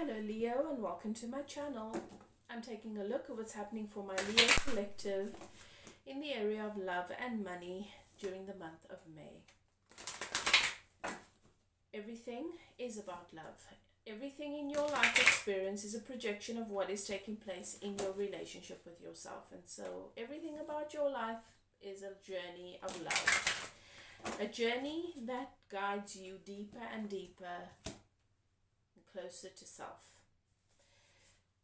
Hello Leo and welcome to my channel. I'm taking a look at what's happening for my Leo collective in the area of love and money during the month of May. Everything is about love. Everything in your life experience is a projection of what is taking place in your relationship with yourself. And so everything about your life is a journey of love. A journey that guides you deeper and deeper, closer to self.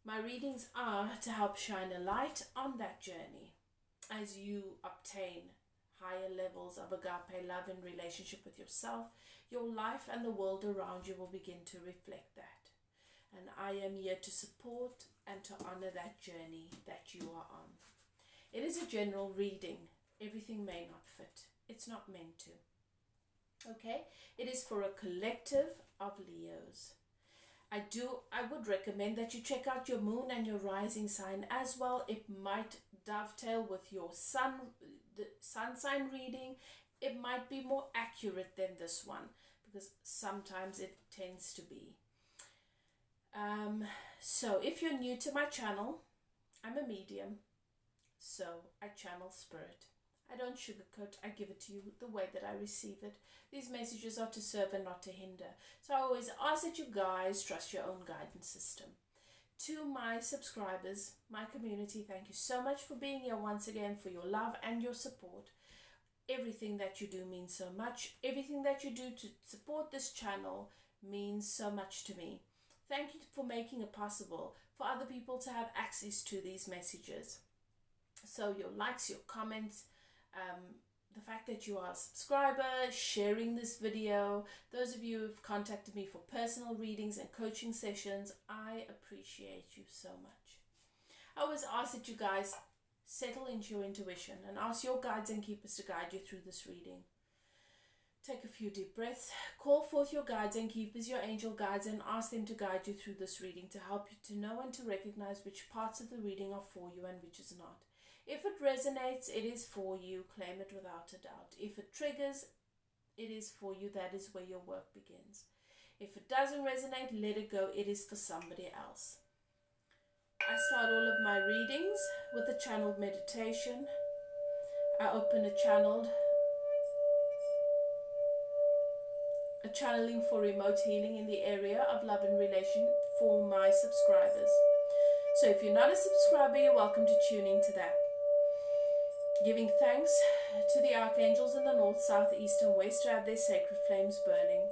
My readings are to help shine a light on that journey as you obtain higher levels of agape love in relationship with yourself. Your life and the world around you will begin to reflect that. And I am here to support and to honor that journey that you are on. It is a general reading. Everything may not fit. It's not meant to. Okay? It is for a collective of Leos. I would recommend that you check out your moon and your rising sign as well. It might dovetail with your the sun sign reading. It might be more accurate than this one because sometimes it tends to be. So if you're new to my channel, I'm a medium. So I channel spirit. I don't sugarcoat, I give it to you the way that I receive it. These messages are to serve and not to hinder. So I always ask that you guys trust your own guidance system. To my subscribers, my community, thank you so much for being here once again, for your love and your support. Everything that you do means so much. Everything that you do to support this channel means so much to me. Thank you for making it possible for other people to have access to these messages. So your likes, your comments, the fact that you are a subscriber, sharing this video, those of you who've contacted me for personal readings and coaching sessions, I appreciate you so much. I always ask that you guys settle into your intuition and ask your guides and keepers to guide you through this reading. Take a few deep breaths, call forth your guides and keepers, your angel guides, and ask them to guide you through this reading to help you to know and to recognize which parts of the reading are for you and which is not. If it resonates, it is for you. Claim it without a doubt. If it triggers, it is for you. That is where your work begins. If it doesn't resonate, let it go. It is for somebody else. I start all of my readings with a channeled meditation. I open a channeling for remote healing in the area of love and relation for my subscribers. So if you're not a subscriber, you're welcome to tune into that. Giving thanks to the archangels in the north, south, east, and west to have their sacred flames burning.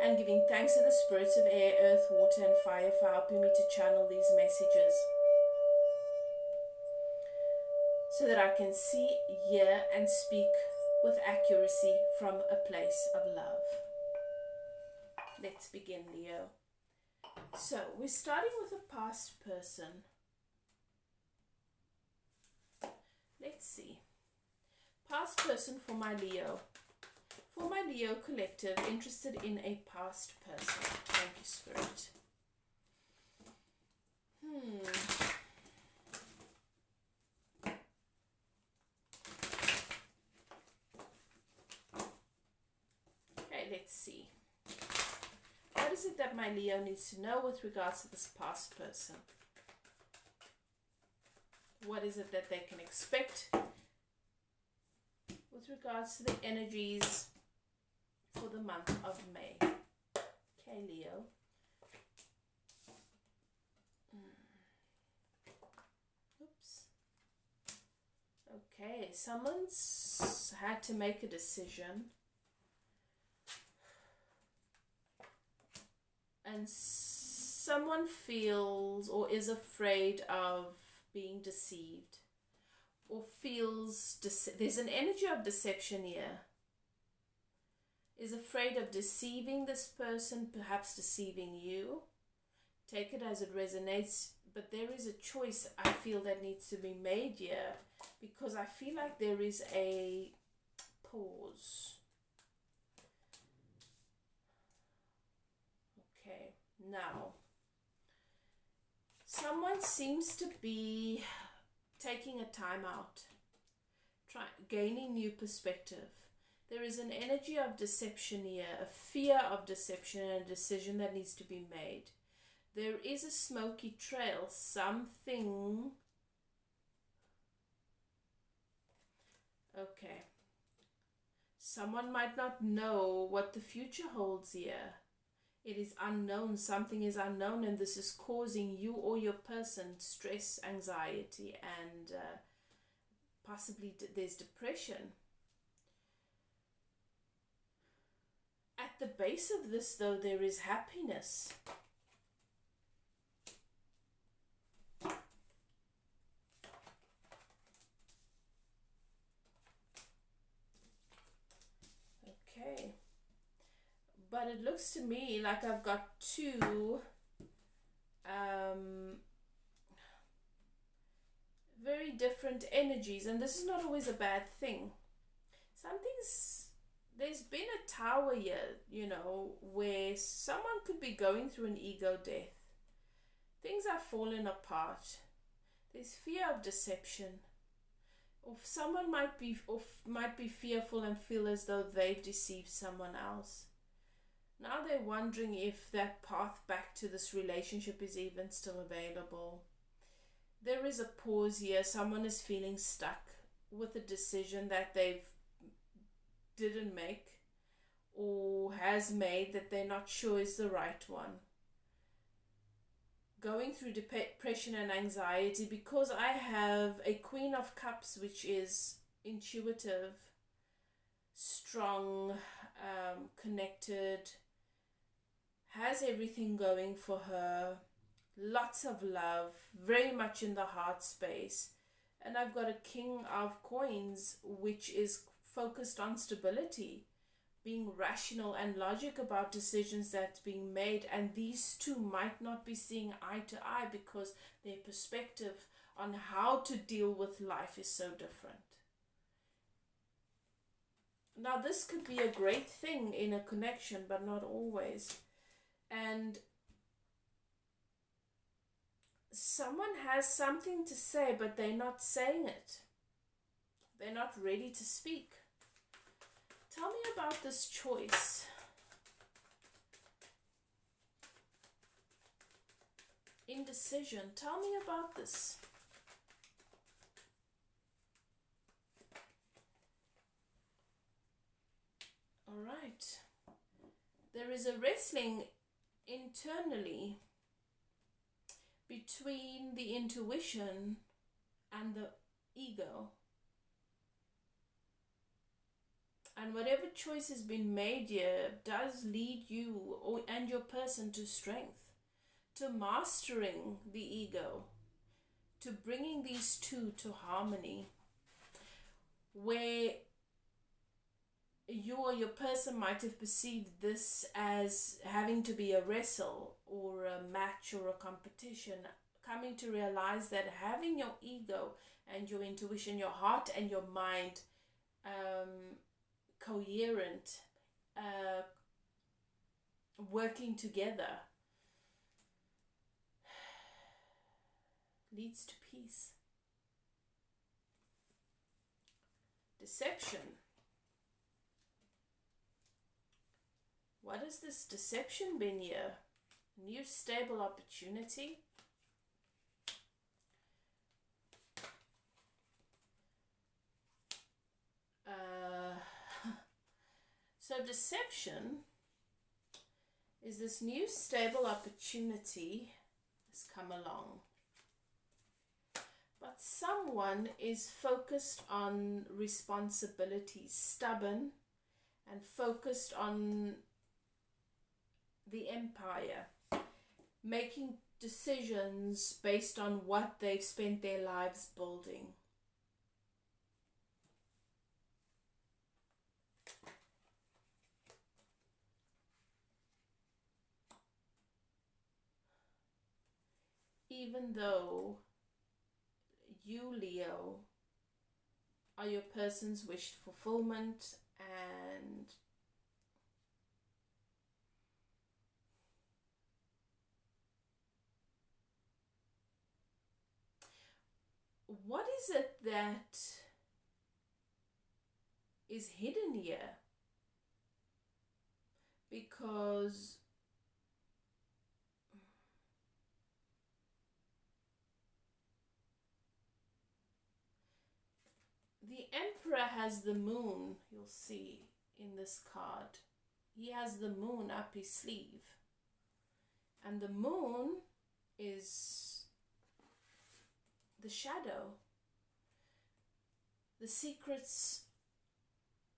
And giving thanks to the spirits of air, earth, water, and fire for helping me to channel these messages. So that I can see, hear, and speak with accuracy from a place of love. Let's begin, Leo. So, we're starting with a past person. Let's see. Past person for my Leo. For my Leo collective interested in a past person. Thank you, Spirit. Okay, let's see. What is it that my Leo needs to know with regards to this past person? What is it that they can expect with regards to the energies for the month of May? Okay, Leo. Oops. Okay, someone's had to make a decision. And someone feels or is afraid of being deceived, or feels there's an energy of deception here. Is afraid of deceiving this person, perhaps deceiving you. Take it as it resonates, but there is a choice I feel that needs to be made here, because I feel like there is a pause. Okay, now someone seems to be taking a time out, gaining new perspective. There is an energy of deception here, a fear of deception, and a decision that needs to be made. There is a smoky trail, something. Okay. Someone might not know what the future holds here. It is unknown, something is unknown, and this is causing you or your person stress, anxiety, and possibly there's depression. At the base of this, though, there is happiness. Okay. But it looks to me like I've got two very different energies, and this is not always a bad thing. There's been a tower here, you know, where someone could be going through an ego death. Things are falling apart. There's fear of deception. Or someone might be fearful and feel as though they've deceived someone else. Now they're wondering if that path back to this relationship is even still available. There is a pause here. Someone is feeling stuck with a decision that they didn't make or has made that they're not sure is the right one. Going through depression and anxiety, because I have a Queen of Cups, which is intuitive, strong, connected, has everything going for her, lots of love, very much in the heart space. And I've got a King of Coins, which is focused on stability, being rational and logic about decisions that's being made. And these two might not be seeing eye to eye because their perspective on how to deal with life is so different. Now, this could be a great thing in a connection, but not always. And someone has something to say, but they're not saying it. They're not ready to speak. Tell me about this choice. Indecision. Tell me about this. All right. There is a wrestling internally between the intuition and the ego. And whatever choice has been made here does lead you and your person to strength, to mastering the ego, to bringing these two to harmony, where you or your person might have perceived this as having to be a wrestle or a match or a competition, coming to realize that having your ego and your intuition, your heart and your mind coherent, working together, leads to peace. Deception. What has this deception been here? New stable opportunity. So deception is this new stable opportunity has come along. But someone is focused on responsibility, stubborn, and focused on the empire, making decisions based on what they've spent their lives building. Even though you, Leo, are your person's wished fulfillment, and what is it that is hidden here? Because The Emperor has the moon, you'll see in this card. He has the moon up his sleeve. And the moon is the shadow, the secrets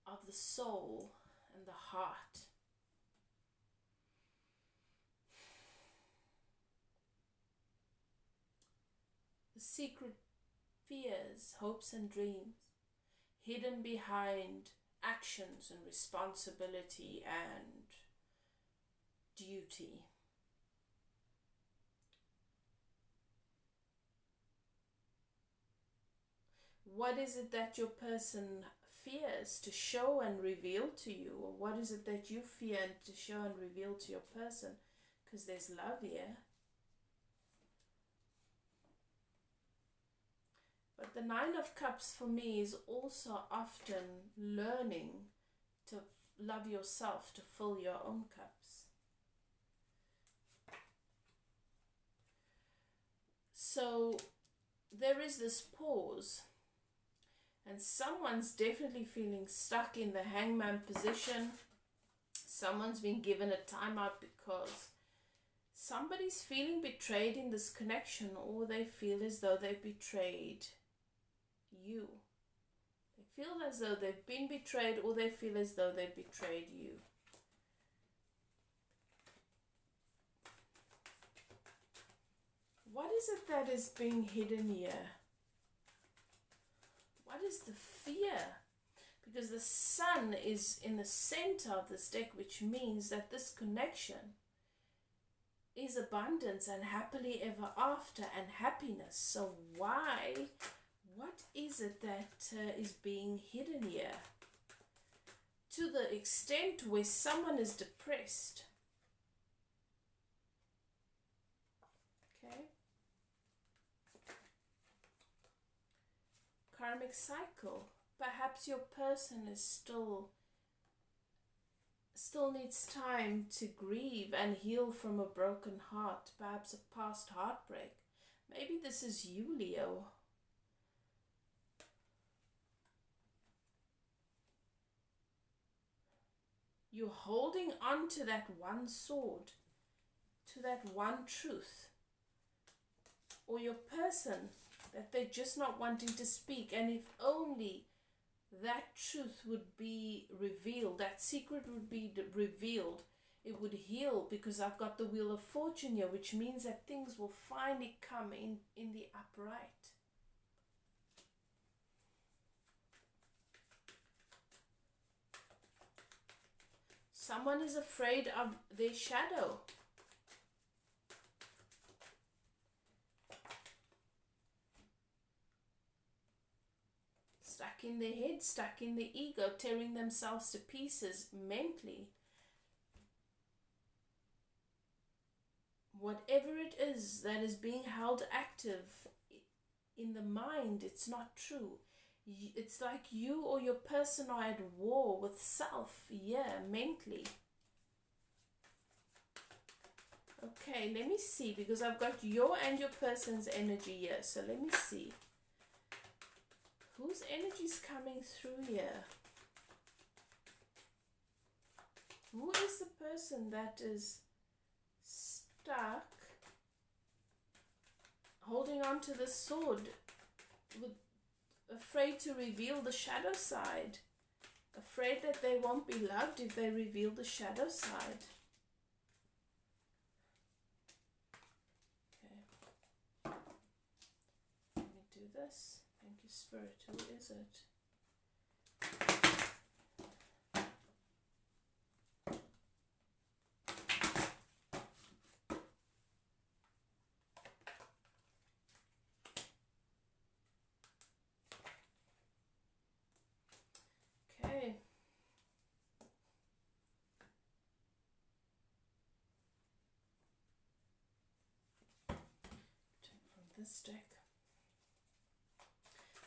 of the soul and the heart. The secret fears, hopes and dreams hidden behind actions and responsibility and duty. What is it that your person fears to show and reveal to you? Or what is it that you fear to show and reveal to your person? Because there's love here. But the Nine of Cups for me is also often learning to love yourself, to fill your own cups. So there is this pause, and someone's definitely feeling stuck in the hangman position. Someone's been given a timeout because somebody's feeling betrayed in this connection, or they feel as though they've betrayed you. They feel as though they've been betrayed, or they feel as though they've betrayed you. What is it that is being hidden here? What is the fear? Because the sun is in the center of this deck, which means that this connection is abundance and happily ever after and happiness. So why? What is it that is being hidden here? To the extent where someone is depressed. Okay. Karmic cycle. Perhaps your person is still needs time to grieve and heal from a broken heart, perhaps a past heartbreak. Maybe this is you, Leo. You're holding on to that one sword, to that one truth, or your person that they're just not wanting to speak. And if only that truth would be revealed, that secret would be revealed, it would heal, because I've got the Wheel of Fortune here, which means that things will finally come in the upright. Someone is afraid of their shadow. Stuck in their head, stuck in the ego, tearing themselves to pieces mentally. Whatever it is that is being held active in the mind, it's not true. It's like you or your person are at war with self, mentally. Okay, let me see, because I've got your and your person's energy here. So let me see. Whose energy is coming through here? Who is the person that is stuck, holding on to the sword, afraid to reveal the shadow side, afraid that they won't be loved if they reveal the shadow side? Okay. Let me do this. Thank you, Spirit. Who is it? Okay. Take from this deck.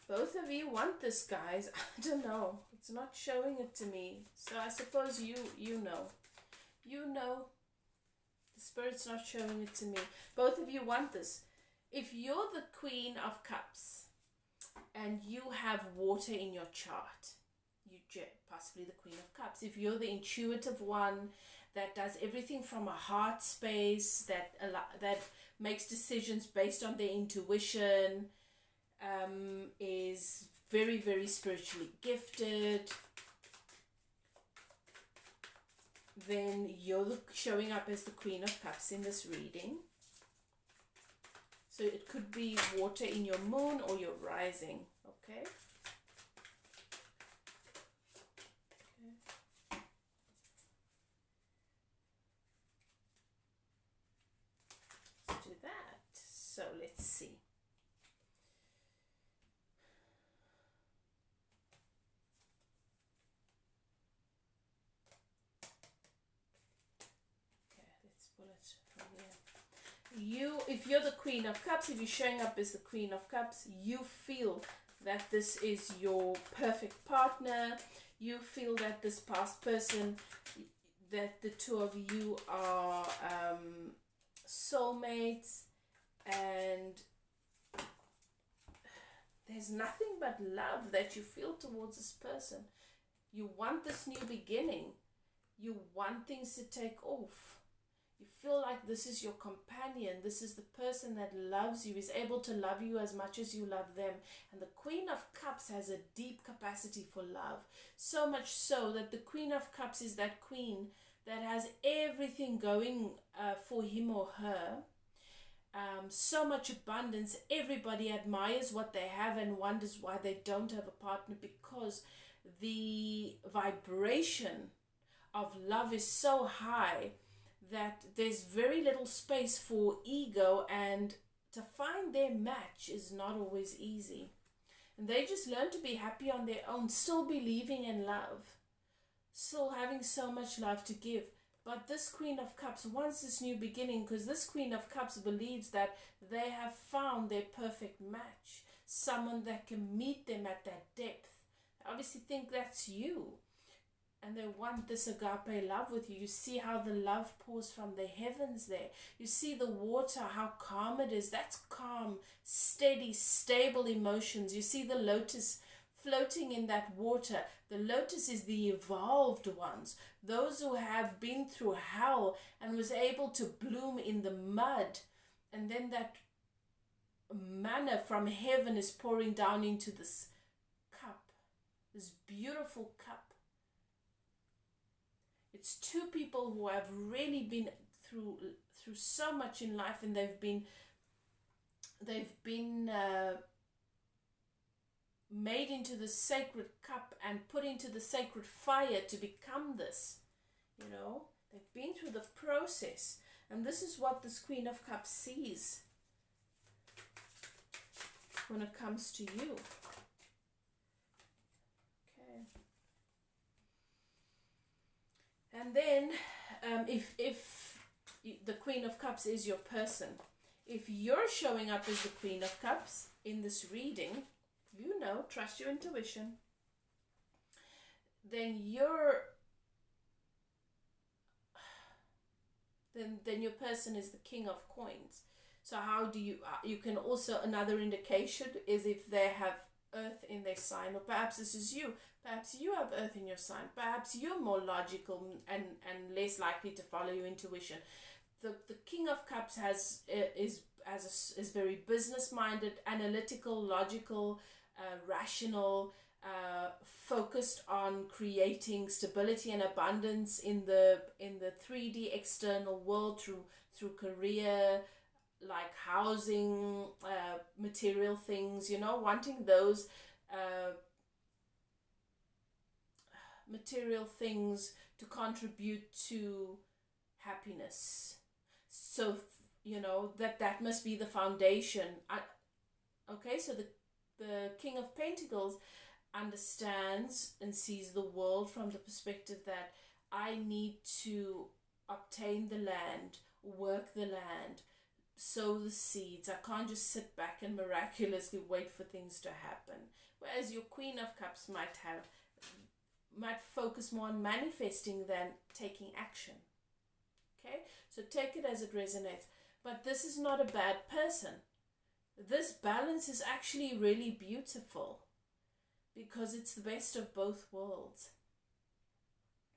Both of you want this, guys. I don't know. It's not showing it to me. So I suppose you know. You know. The Spirit's not showing it to me. Both of you want this. If you're the Queen of Cups and you have water in your chart, possibly the Queen of Cups. If you're the intuitive one that does everything from a heart space, that makes decisions based on their intuition, is very, very spiritually gifted, then you're showing up as the Queen of Cups in this reading. So it could be water in your moon or your rising, okay? Let's do that. So let's see. If you're the Queen of Cups, if you're showing up as the Queen of Cups, you feel that this is your perfect partner. You feel that this past person, that the two of you are soulmates, and there's nothing but love that you feel towards this person. You want this new beginning. You want things to take off. You feel like this is your companion. This is the person that loves you, is able to love you as much as you love them. And the Queen of Cups has a deep capacity for love. So much so that the Queen of Cups is that queen that has everything going for him or her. So much abundance. Everybody admires what they have and wonders why they don't have a partner, because the vibration of love is so high that there's very little space for ego, and to find their match is not always easy. And they just learn to be happy on their own, still believing in love, still having so much love to give. But this Queen of Cups wants this new beginning, because this Queen of Cups believes that they have found their perfect match, someone that can meet them at that depth. I obviously think that's you. And they want this agape love with you. You see how the love pours from the heavens there. You see the water, how calm it is. That's calm, steady, stable emotions. You see the lotus floating in that water. The lotus is the evolved ones. Those who have been through hell and was able to bloom in the mud. And then that manna from heaven is pouring down into this cup. This beautiful cup. It's two people who have really been through so much in life, and they've been made into the sacred cup and put into the sacred fire to become this. You know, they've been through the process, and this is what this Queen of Cups sees when it comes to you. And then, if the Queen of Cups is your person, if you're showing up as the Queen of Cups in this reading, you know, trust your intuition, then then your person is the King of Coins. So how do you can also, another indication is if they have earth in their sign, or perhaps this is you. Perhaps you have earth in your sign. Perhaps you're more logical and less likely to follow your intuition. The King of Cups is very business minded, analytical, logical, rational, focused on creating stability and abundance in the 3D external world through career, like housing, material things, you know, wanting those material things to contribute to happiness. So, you know, that must be the foundation. Okay, so the King of Pentacles understands and sees the world from the perspective that I need to obtain the land, work the land, sow the seeds. I can't just sit back and miraculously wait for things to happen. Whereas your Queen of Cups might focus more on manifesting than taking action. Okay, so take it as it resonates. But this is not a bad person. this balance is actually really beautiful because it's the best of both worlds.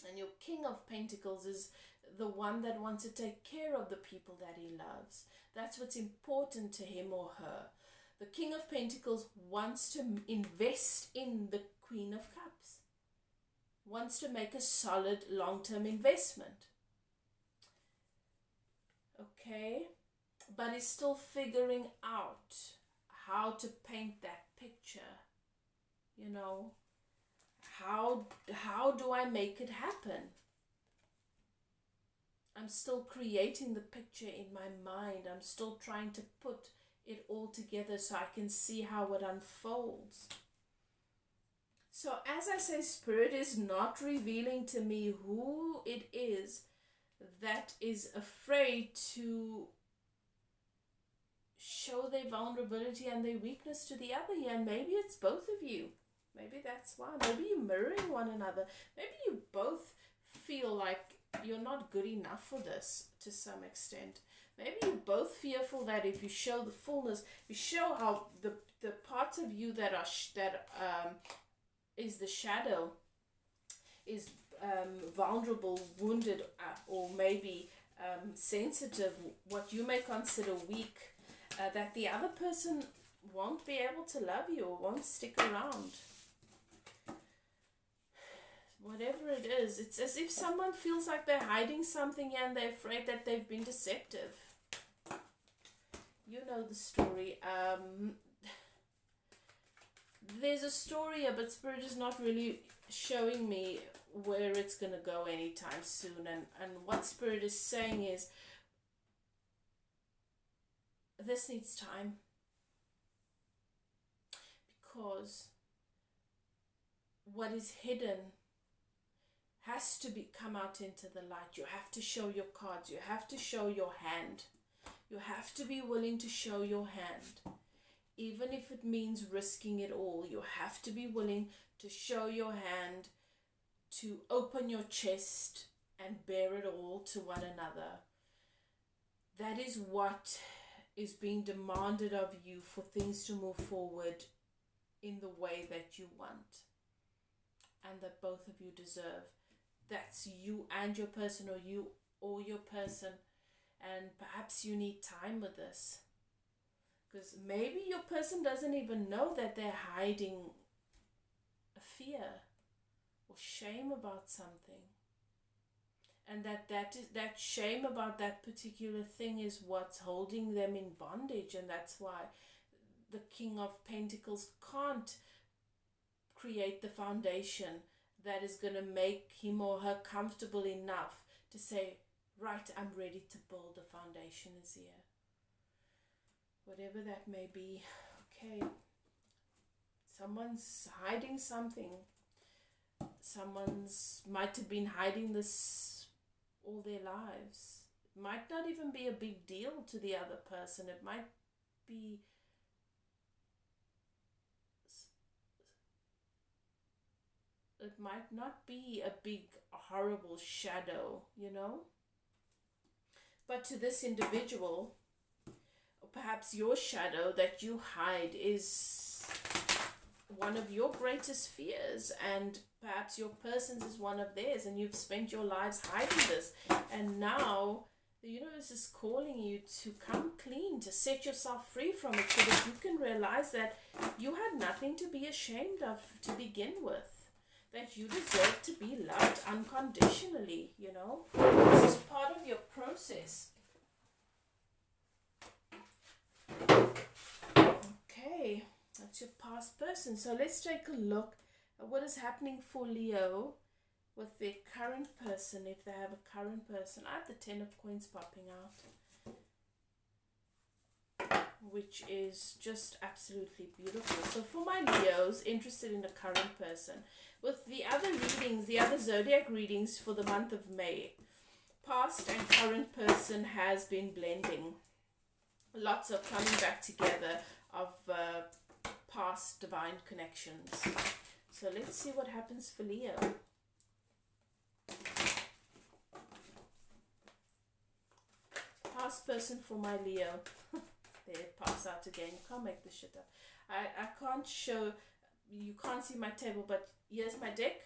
And your King of Pentacles is the one that wants to take care of the people that he loves. That's what's important to him or her. The King of Pentacles wants to invest in the Queen of Cups, wants to make a solid long-term investment. Okay, but is still figuring out how to paint that picture. You know, how do I make it happen? I'm still creating the picture in my mind. I'm still trying to put it all together so I can see how it unfolds. So as I say, Spirit is not revealing to me who it is that is afraid to show their vulnerability and their weakness to the other here. And maybe it's both of you. Maybe that's why. Maybe you're mirroring one another. Maybe you both feel like you're not good enough for this to some extent. Maybe you're both fearful that if you show the fullness, you show how the parts of you that are is the shadow, is vulnerable, wounded, or maybe sensitive, what you may consider weak, that the other person won't be able to love you or won't stick around. Whatever it is, it's as if someone feels like they're hiding something and they're afraid that they've been deceptive. You know the story. There's a story here, but Spirit is not really showing me where it's going to go anytime soon. And what Spirit is saying is, this needs time. Because what is hidden has to come out into the light. You have to show your cards. You have to show your hand. You have to be willing to show your hand. Even if it means risking it all, you have to be willing to show your hand, to open your chest and bear it all to one another. That is what is being demanded of you for things to move forward in the way that you want and that both of you deserve. That's you and your person, or you or your person, and perhaps you need time with this. Because maybe your person doesn't even know that they're hiding a fear or shame about something. And that shame about that particular thing is what's holding them in bondage. And that's why the King of Pentacles can't create the foundation that is going to make him or her comfortable enough to say, right, I'm ready to build. A foundation is here. Whatever that may be. Okay. Someone's hiding something. Someone's might have been hiding this all their lives. It might not even be a big deal to the other person. It might be not be a big horrible shadow, you know. But to this individual, perhaps your shadow that you hide is one of your greatest fears, and perhaps your person's is one of theirs, and you've spent your lives hiding this, and now the universe is calling you to come clean, to set yourself free from it, so that you can realize that you had nothing to be ashamed of to begin with, that you deserve to be loved unconditionally. You know, this is part of your process. Okay, that's your past person. So let's take a look at what is happening for Leo with their current person, if they have a current person. I have the 10 of Coins popping out, which is just absolutely beautiful. So for my Leos interested in a current person, with the other readings, the other zodiac readings for the month of May, past and current person has been blending. Lots of coming back together of past divine connections. So let's see what happens for Leo. Past person for my Leo. There it pops out again. You can't make this shit up. I can't show, you can't see my table, but here's my deck.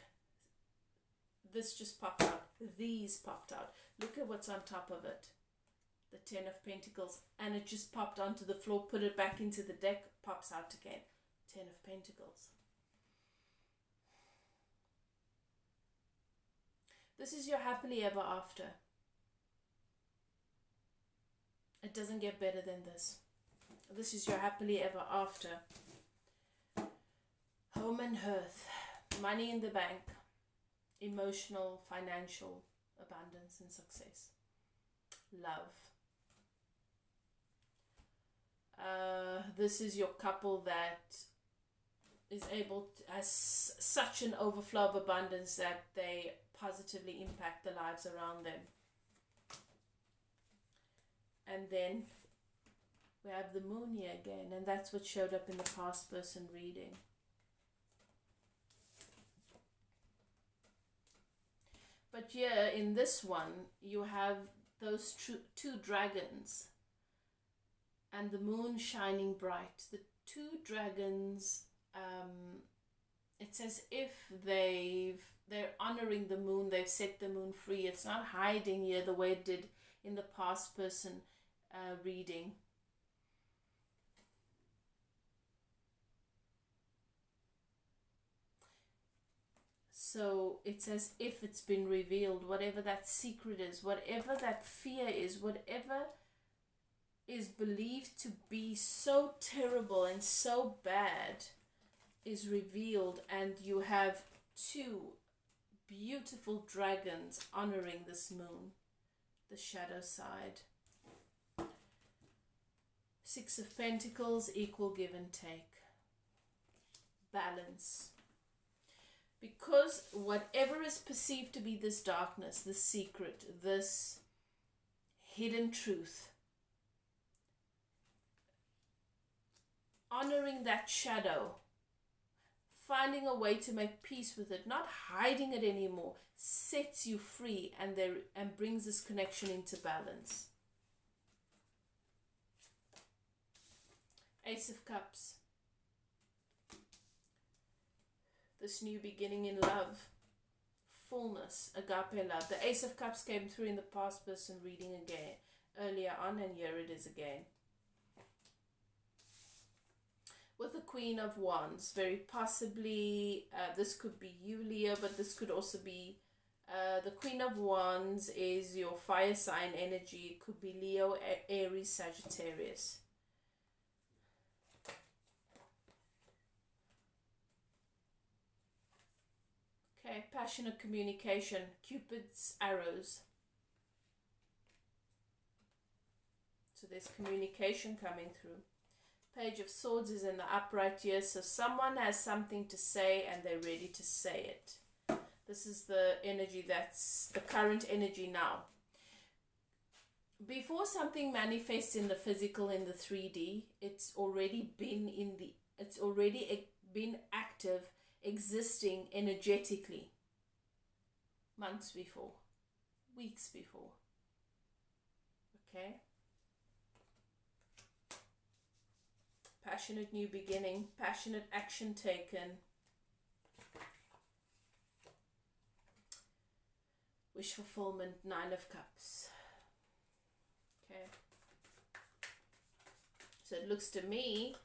This just popped out. These popped out. Look at what's on top of it. The 10 of Pentacles. And it just popped onto the floor. Put it back into the deck. Pops out again. 10 of Pentacles. This is your happily ever after. It doesn't get better than this. This is your happily ever after. Home and hearth. Money in the bank. Emotional, financial abundance and success. Love. This is your couple that is able to, has such an overflow of abundance that they positively impact the lives around them. And then we have the moon here again, and that's what showed up in the past person reading. But here in this one, you have those two dragons and the moon shining bright. The two dragons, it's as if they're honoring the moon. They've set the moon free. It's not hiding here the way it did in the past person reading. So it's as if it's been revealed, whatever that secret is, whatever that fear is, whatever is believed to be so terrible and so bad is revealed, and you have two beautiful dragons honoring this moon, the shadow side. 6 of Pentacles, equal give and take. Balance. Because whatever is perceived to be this darkness, this secret, this hidden truth, honoring that shadow, finding a way to make peace with it, not hiding it anymore, sets you free and brings this connection into balance. Ace of Cups. This new beginning in love, fullness, agape love. The Ace of Cups came through in the past person reading again earlier on, and here it is again. With the Queen of Wands, very possibly, this could be you, Leo, but this could also be, the Queen of Wands is your fire sign energy. It could be Leo, Aries, Sagittarius. Okay, passionate communication, Cupid's arrows. So there's communication coming through. Page of Swords is in the upright here, so someone has something to say and they're ready to say it. This is the energy, that's the current energy now. Before something manifests in the physical, in the 3D, it's already been active, existing energetically, months before, weeks before. Okay, passionate new beginning, passionate action taken, wish fulfillment, 9 of Cups. Okay, so it looks to me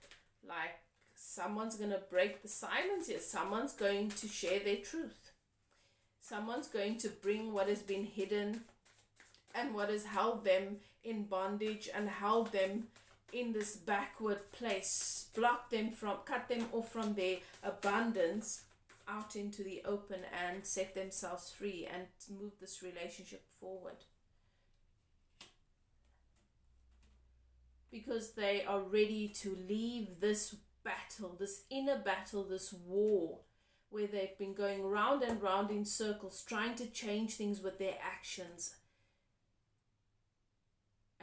like someone's going to break the silence here. Someone's going to share their truth. Someone's going to bring what has been hidden and what has held them in bondage and held them in this backward place. Block them from, cut them off from their abundance out into the open and set themselves free and move this relationship forward. Because they are ready to leave this battle, this inner battle, this war, where they've been going round and round in circles, trying to change things with their actions,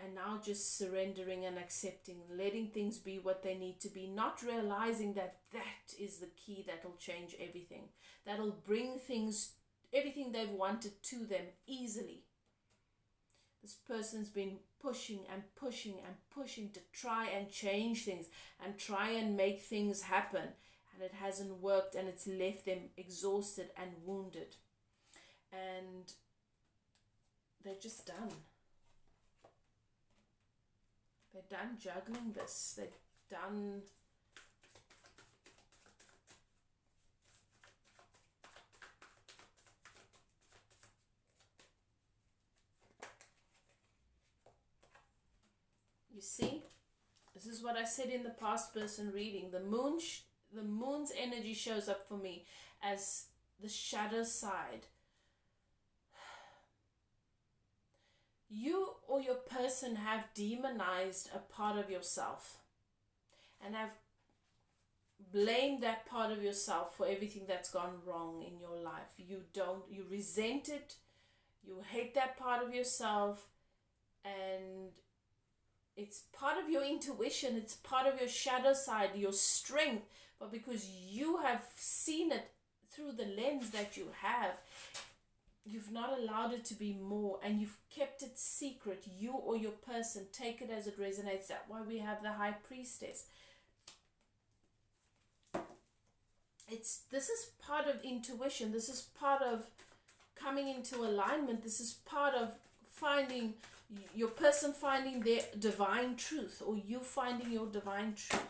and now just surrendering and accepting, letting things be what they need to be, not realizing that that is the key that'll change everything, that'll bring things, everything they've wanted to them easily. This person's been pushing and pushing and pushing to try and change things and try and make things happen, and it hasn't worked, and it's left them exhausted and wounded, and they're just done. They're done juggling this. They're done you see, this is what I said in the past person reading. The moon's energy shows up for me as the shadow side. You or your person have demonized a part of yourself and have blamed that part of yourself for everything that's gone wrong in your life. You resent it, you hate that part of yourself, and it's part of your intuition, it's part of your shadow side, your strength, but because you have seen it through the lens that you have, you've not allowed it to be more, and you've kept it secret. You or your person, take it as it resonates. That's why we have the High Priestess. This is part of intuition. This is part of coming into alignment. This is part of finding your person, finding their divine truth, or you finding your divine truth.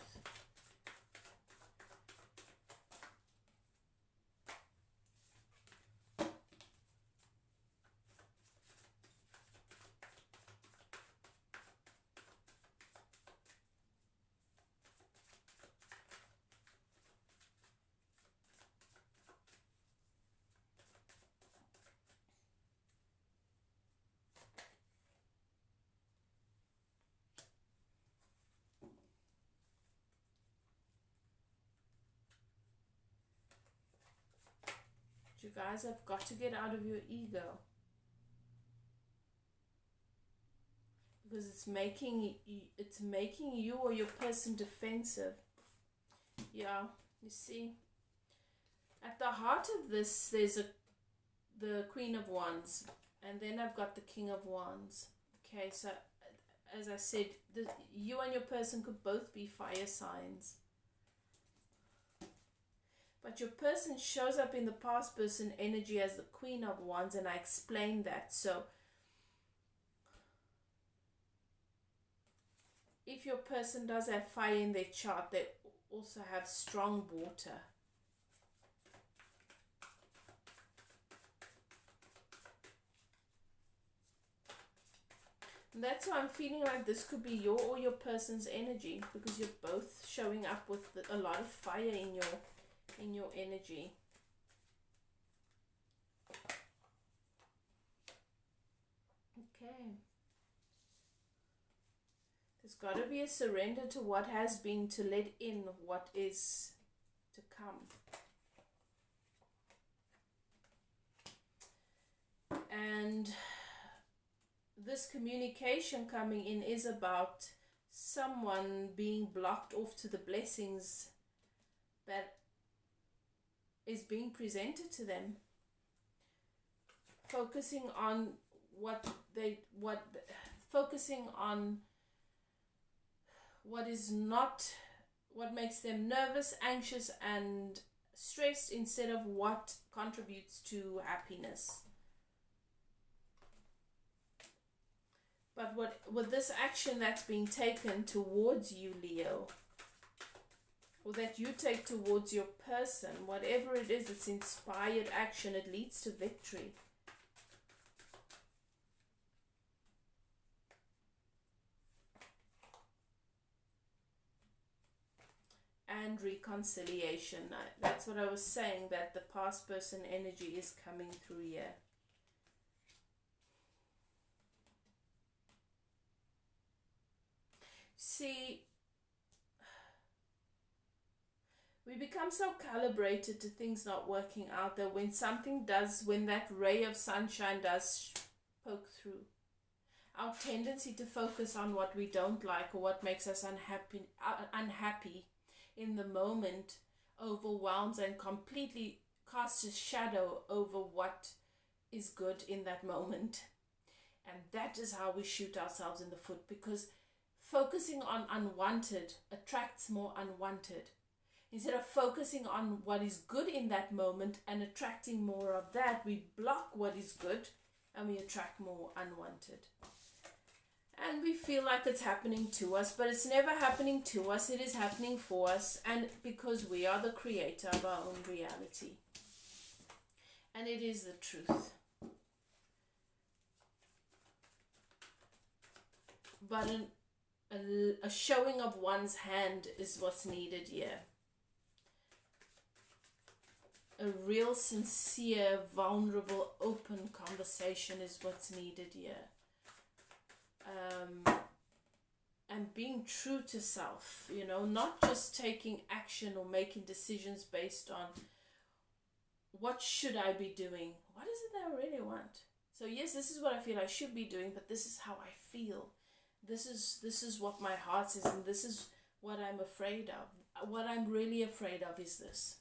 You guys have got to get out of your ego, because it's making you or your person defensive. Yeah, you see, at the heart of this, there's the Queen of Wands, and then I've got the King of Wands. Okay, so as I said, you and your person could both be fire signs. But your person shows up in the past person energy as the Queen of Wands, and I explained that. So if your person does have fire in their chart, they also have strong water. And that's why I'm feeling like this could be your or your person's energy, because you're both showing up with a lot of fire in your energy. Okay. There's got to be a surrender to what has been, to let in what is to come. And this communication coming in is about someone being blocked off to the blessings that is being presented to them, focusing on focusing on what is not, what makes them nervous, anxious, and stressed, instead of what contributes to happiness. But with this action that's being taken towards you, Leo, or that you take towards your person, whatever it is, it's inspired action, it leads to victory. And reconciliation. That's what I was saying, that the past person energy is coming through here. See, we become so calibrated to things not working out that when that ray of sunshine does poke through, our tendency to focus on what we don't like or what makes us unhappy in the moment overwhelms and completely casts a shadow over what is good in that moment. And that is how we shoot ourselves in the foot, because focusing on unwanted attracts more unwanted. Instead of focusing on what is good in that moment and attracting more of that, we block what is good and we attract more unwanted. And we feel like it's happening to us, but it's never happening to us. It is happening for us, and because we are the creator of our own reality. And it is the truth. But a showing of one's hand is what's needed here. A real, sincere, vulnerable, open conversation is what's needed here. And being true to self, you know, not just taking action or making decisions based on what should I be doing? What is it that I really want? So yes, this is what I feel I should be doing, but this is how I feel. This is what my heart says, and this is what I'm afraid of. What I'm really afraid of is this.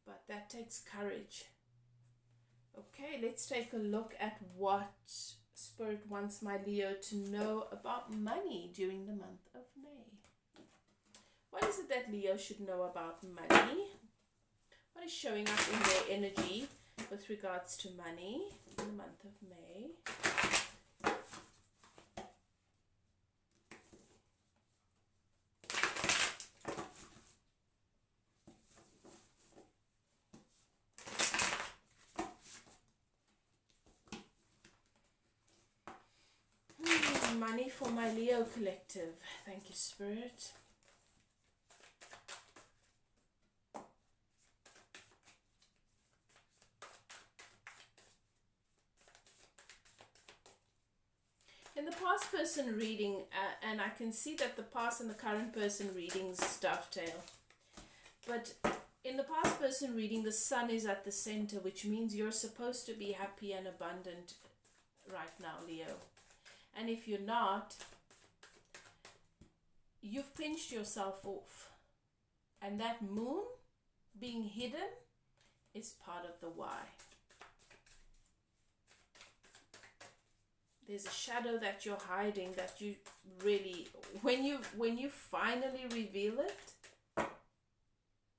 But that takes courage. Okay, let's take a look at what Spirit wants my Leo to know about money during the month of May. What is it that Leo should know about money? What is showing up in their energy with regards to money in the month of May? Money for my Leo collective. Thank you, Spirit. In the past person reading, and I can see that the past and the current person readings dovetail. But in the past person reading, the sun is at the center, which means you're supposed to be happy and abundant right now, Leo. And if you're not, you've pinched yourself off. And that moon being hidden is part of the why. There's a shadow that you're hiding that you really, when you finally reveal it,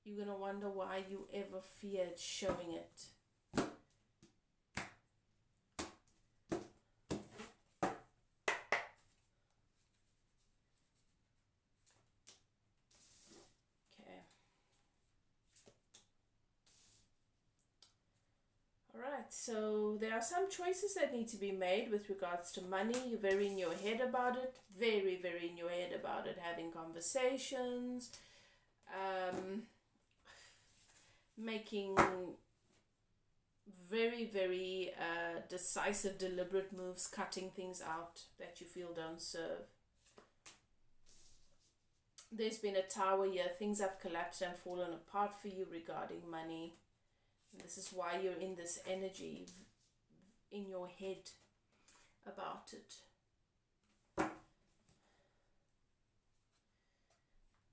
you're going to wonder why you ever feared showing it. So there are some choices that need to be made with regards to money. You're very in your head about it, very, very in your head about it, having conversations, making very, very decisive, deliberate moves, cutting things out that you feel don't serve. There's been a tower here. Things have collapsed and fallen apart for you regarding money. This is why you're in this energy in your head about it.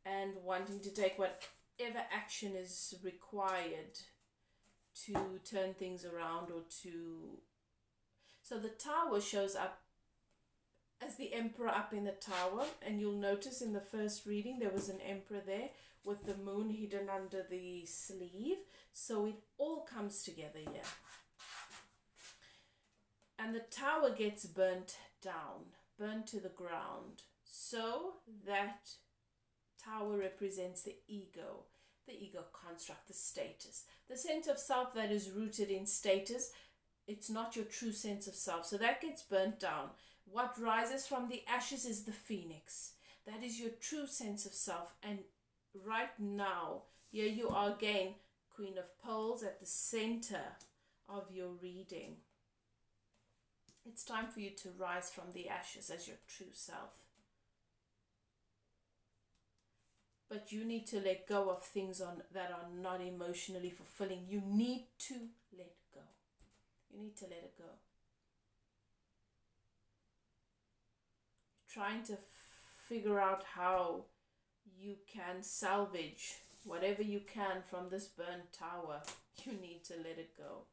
And wanting to take whatever action is required to turn things around or to... So the tower shows up as the emperor up in the tower. And you'll notice in the first reading there was an emperor there with the moon hidden under the sleeve. So it all comes together here. And the tower gets burnt down, burnt to the ground. So that tower represents the ego construct, the status. The sense of self that is rooted in status, it's not your true sense of self. So that gets burnt down. What rises from the ashes is the phoenix. That is your true sense of self. And right now, here you are again, Queen of Pearls at the center of your reading. It's time for you to rise from the ashes as your true self. But you need to let go of things that are not emotionally fulfilling. You need to let go. You need to let it go. Trying to figure out how you can salvage whatever you can from this burnt tower. You need to let it go.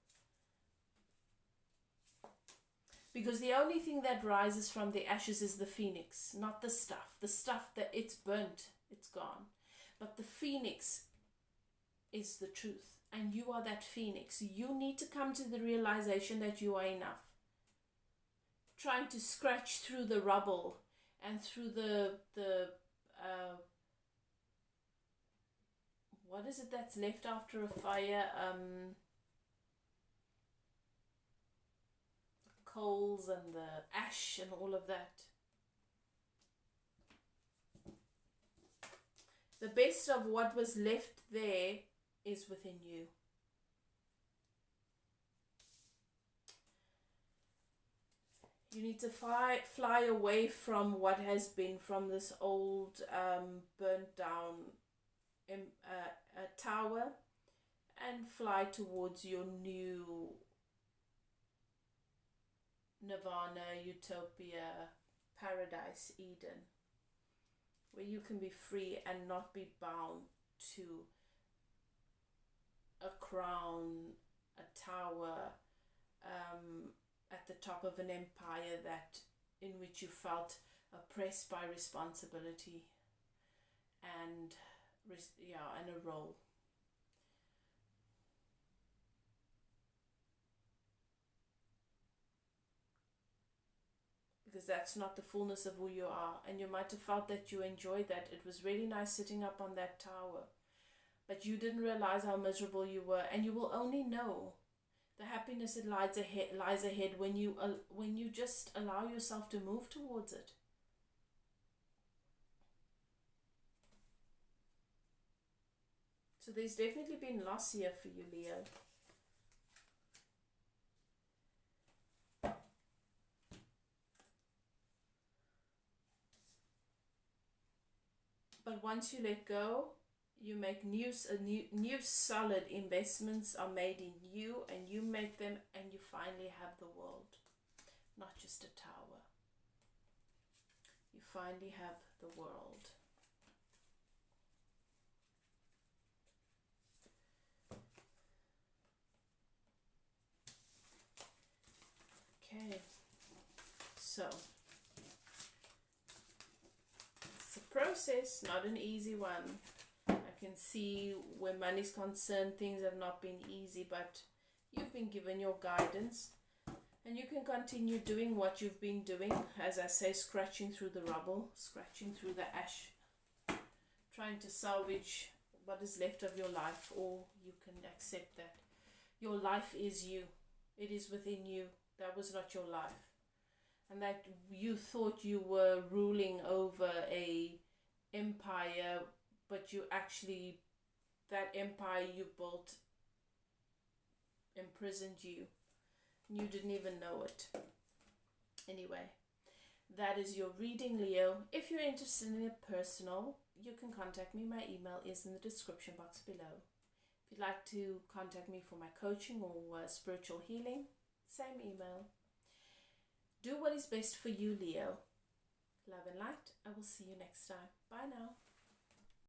Because the only thing that rises from the ashes is the phoenix, not the stuff. The stuff that it's burnt, it's gone. But the phoenix is the truth. And you are that phoenix. You need to come to the realization that you are enough. Trying to scratch through the rubble and through the what is it that's left after a fire? Coals and the ash and all of that. The best of what was left there is within you. You need to fly away from what has been, from this old burnt down tower, and fly towards your new nirvana, utopia, paradise, Eden, where you can be free and not be bound to a crown, a tower, at the top of an empire that in which you felt oppressed by responsibility and a role. Because that's not the fullness of who you are. And you might have felt that you enjoyed that. It was really nice sitting up on that tower. But you didn't realize how miserable you were. And you will only know the happiness that lies ahead when you just allow yourself to move towards it. So there's definitely been loss here for you, Leo. But once you let go, you make new solid investments are made in you, and you make them, and you finally have the world, not just a tower. You finally have the world. Okay, so it's a process, not an easy one. I can see where money's concerned, things have not been easy, but you've been given your guidance, and you can continue doing what you've been doing. As I say, scratching through the rubble, scratching through the ash, trying to salvage what is left of your life, or you can accept that your life is you. It is within you. That was not your life. And that you thought you were ruling over a empire, but you actually, that empire you built imprisoned you. You didn't even know it. Anyway, that is your reading, Leo. If you're interested in it personal, you can contact me. My email is in the description box below. If you'd like to contact me for my coaching or spiritual healing, same email. Do what is best for you, Leo. Love and light. I will see you next time. Bye now.